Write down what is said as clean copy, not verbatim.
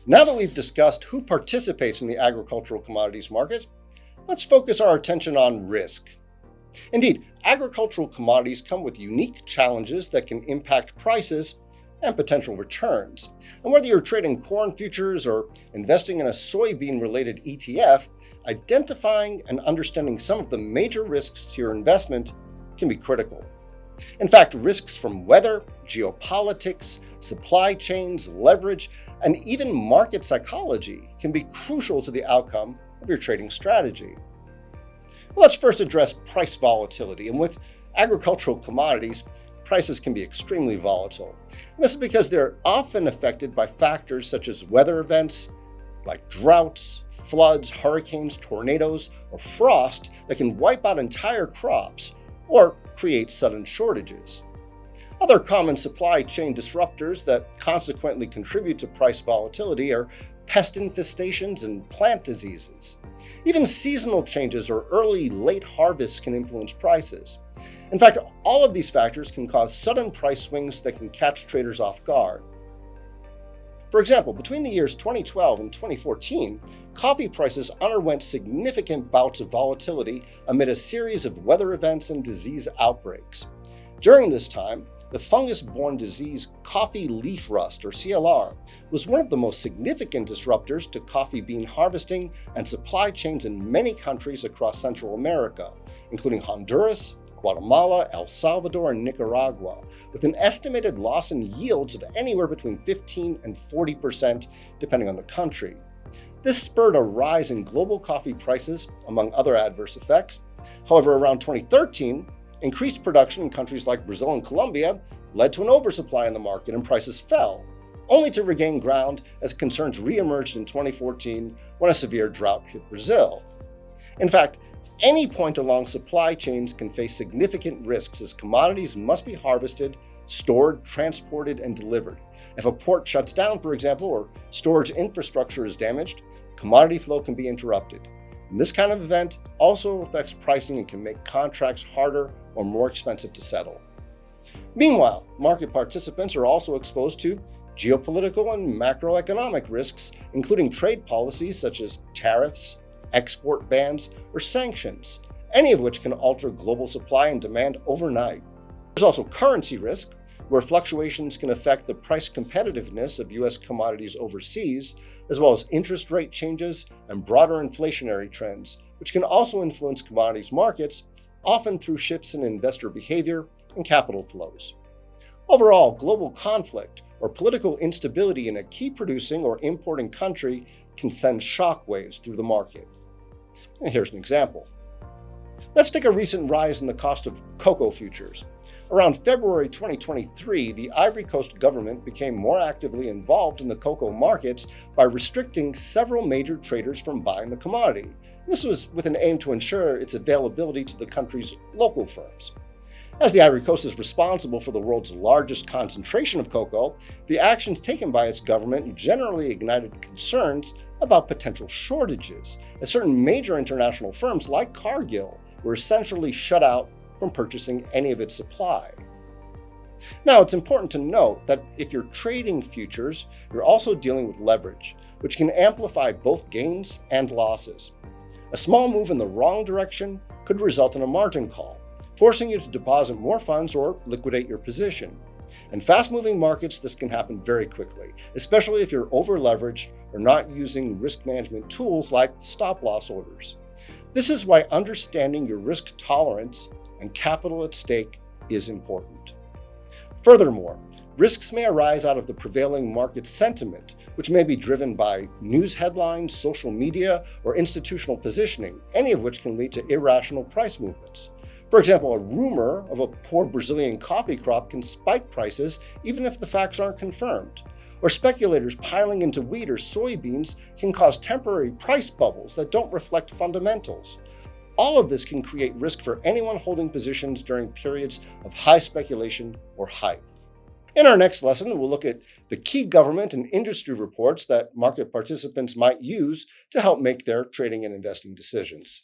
Now that we've discussed who participates in the agricultural commodities market, let's focus our attention on risk. Indeed, agricultural commodities come with unique challenges that can impact prices and potential returns. And whether you're trading corn futures or investing in a soybean-related ETF, identifying and understanding some of the major risks to your investment can be critical. In fact, risks from weather, geopolitics, supply chains, leverage, and even market psychology can be crucial to the outcome of your trading strategy. Let's first address price volatility. And with agricultural commodities, prices can be extremely volatile. And this is because they're often affected by factors such as weather events like droughts, floods, hurricanes, tornadoes, or frost that can wipe out entire crops or create sudden shortages. Other common supply chain disruptors that consequently contribute to price volatility are pest infestations and plant diseases. Even seasonal changes or late harvests can influence prices. In fact, all of these factors can cause sudden price swings that can catch traders off guard. For example, between the years 2012 and 2014, coffee prices underwent significant bouts of volatility amid a series of weather events and disease outbreaks. During this time, the fungus-borne disease coffee leaf rust, or CLR, was one of the most significant disruptors to coffee bean harvesting and supply chains in many countries across Central America, including Honduras, Guatemala, El Salvador, and Nicaragua, with an estimated loss in yields of anywhere between 15 and 40%, depending on the country. This spurred a rise in global coffee prices, among other adverse effects. However, around 2013, increased production in countries like Brazil and Colombia led to an oversupply in the market and prices fell, only to regain ground as concerns re-emerged in 2014 when a severe drought hit Brazil. In fact, any point along supply chains can face significant risks as commodities must be harvested, stored, transported, and delivered. If a port shuts down, for example, or storage infrastructure is damaged, commodity flow can be interrupted. And this kind of event also affects pricing and can make contracts harder or more expensive to settle. Meanwhile, market participants are also exposed to geopolitical and macroeconomic risks, including trade policies such as tariffs, export bans, or sanctions, any of which can alter global supply and demand overnight. There's also currency risk, where fluctuations can affect the price competitiveness of U.S. commodities overseas, as well as interest rate changes and broader inflationary trends, which can also influence commodities markets, often through shifts in investor behavior and capital flows. Overall, global conflict or political instability in a key producing or importing country can send shockwaves through the market. And here's an example. Let's take a recent rise in the cost of cocoa futures. Around February 2023, the Ivory Coast government became more actively involved in the cocoa markets by restricting several major traders from buying the commodity. This was with an aim to ensure its availability to the country's local firms. As the Ivory Coast is responsible for the world's largest concentration of cocoa, the actions taken by its government generally ignited concerns about potential shortages, as certain major international firms like Cargill were essentially shut out from purchasing any of its supply. Now, it's important to note that if you're trading futures, you're also dealing with leverage, which can amplify both gains and losses. A small move in the wrong direction could result in a margin call, forcing you to deposit more funds or liquidate your position. In fast-moving markets, this can happen very quickly, especially if you're over-leveraged or not using risk management tools like stop-loss orders. This is why understanding your risk tolerance and capital at stake is important. Furthermore, risks may arise out of the prevailing market sentiment, which may be driven by news headlines, social media, or institutional positioning, any of which can lead to irrational price movements. For example, a rumor of a poor Brazilian coffee crop can spike prices even if the facts aren't confirmed. Or speculators piling into wheat or soybeans can cause temporary price bubbles that don't reflect fundamentals. All of this can create risk for anyone holding positions during periods of high speculation or hype. In our next lesson, we'll look at the key government and industry reports that market participants might use to help make their trading and investing decisions.